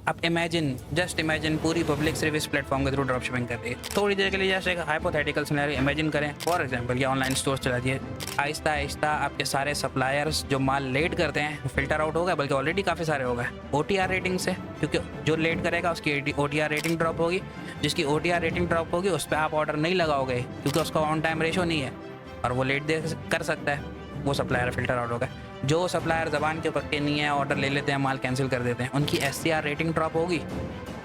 आप just imagine पूरी public सिर्फ इस प्लेटफॉर्म के थ्रू ड्रॉप शिपिंग कर रही है। थोड़ी देर के लिए जैसे एक हाइपोथेटिकल सिनेरियो इमेजिन करें। फॉर एग्जांपल ये ऑनलाइन स्टोर चला दिए, आहिस्ता आहिस्ता आपके सारे सप्लायर्स जो माल लेट करते हैं फिल्टर आउट हो गए, बल्कि ऑलरेडी काफ़ी सारे हो गए OTR रेटिंग से, क्योंकि जो लेट करेगा उसकी OTR रेटिंग ड्रॉप होगी। जिसकी OTR रेटिंग ड्रॉप होगी उस पर आप ऑर्डर नहीं लगाओगे क्योंकि उसका ऑन टाइम रेशो नहीं है और वो लेट दे कर सकता है, वो सप्लायर फिल्टर आउट हो गए। जो सप्लायर ज़बान के पक्के नहीं है, ऑर्डर ले लेते हैं, माल कैंसिल कर देते हैं, उनकी SCR रेटिंग ड्रॉप होगी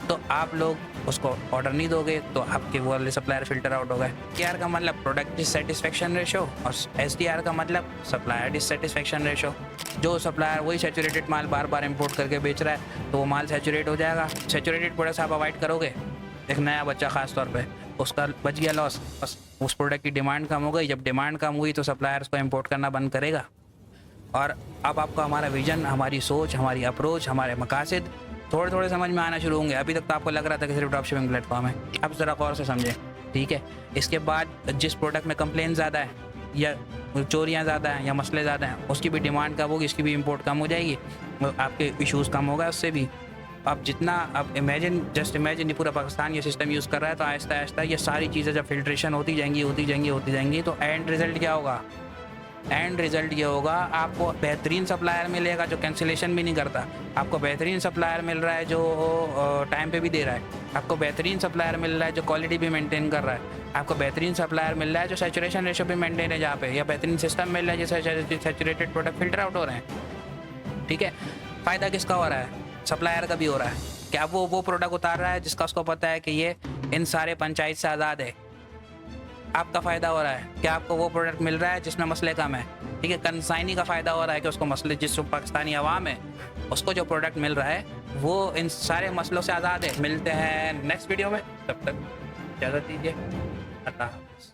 तो आप लोग उसको ऑर्डर नहीं दोगे, तो आपके वो वाले सप्लायर फिल्टर आउट हो गए। SDR का मतलब प्रोडक्ट डिससेटिस्फेक्शन रेशो और SDR का मतलब सप्लायर डिससेटिस्फेक्शन रेशो। जो सप्लायर वही सैचुरेटेड माल बार बार इंपोर्ट करके बेच रहा है तो वो माल सैचुरेट हो जाएगा। सैचुरेटेड प्रोडक्ट्स आप अवॉइड करोगे, एक नया बच्चा ख़ास तौर पे, उसका बच गया लॉस, बस उस प्रोडक्ट की डिमांड कम हो गई। जब डिमांड कम हुई तो सप्लायर उसको इंपोर्ट करना बंद करेगा। और अब आपको हमारा विजन, हमारी सोच, हमारी अप्रोच, हमारे मकासद थोड़े थोड़े समझ में आना शुरू होंगे। अभी तक तो आपको लग रहा था कि सिर्फ ड्रॉप शिपिंग प्लेटफॉर्म है, अब ज़रा गौर से समझें, ठीक है। इसके बाद जिस प्रोडक्ट में कंप्लेन ज़्यादा है या चोरियाँ ज़्यादा हैं या मसले ज़्यादा हैं, उसकी भी डिमांड कम होगी, इसकी भी इंपोर्ट कम हो जाएगी, आपके इशूज़ कम होगा उससे भी। अब जितना आप जस्ट इमेजिन ये पूरा पाकिस्तान ये सिस्टम यूज़ कर रहा है, तो आहिस्ता आहिस्ता ये सारी चीज़ें जब फिल्ट्रेशन होती जाएंगी तो एंड रिज़ल्ट क्या होगा? एंड रिज़ल्ट ये होगा, आपको बेहतरीन सप्लायर मिलेगा जो कैंसिलेशन भी नहीं करता। आपको बेहतरीन सप्लायर मिल रहा है जो टाइम पे भी दे रहा है। आपको बेहतरीन सप्लायर मिल रहा है जो क्वालिटी भी मेंटेन कर रहा है। आपको बेहतरीन सप्लायर मिल रहा है जो सैचुरेशन रेशो भी मेंटेन है जहाँ पे, या बेहतरीन सिस्टम मिल रहा है जिससे सैचुरेटेड प्रोडक्ट फिल्टर आउट हो रहे हैं, ठीक है। फ़ायदा किसका हो रहा है? सप्लायर का भी हो रहा है कि अब वो प्रोडक्ट उतार रहा है जिसका उसको पता है कि ये इन सारे पंचायत से आज़ाद है। आपका फ़ायदा हो रहा है कि आपको वो प्रोडक्ट मिल रहा है जिसमें मसले कम है, ठीक है। कंसाइनी का फ़ायदा हो रहा है कि उसको मसले, जिस पाकिस्तानी अवाम है उसको जो प्रोडक्ट मिल रहा है वो इन सारे मसलों से आज़ाद है। मिलते हैं नेक्स्ट वीडियो में, तब तक इजाज़त दीजिए, अल्लाह हाफ़िज़।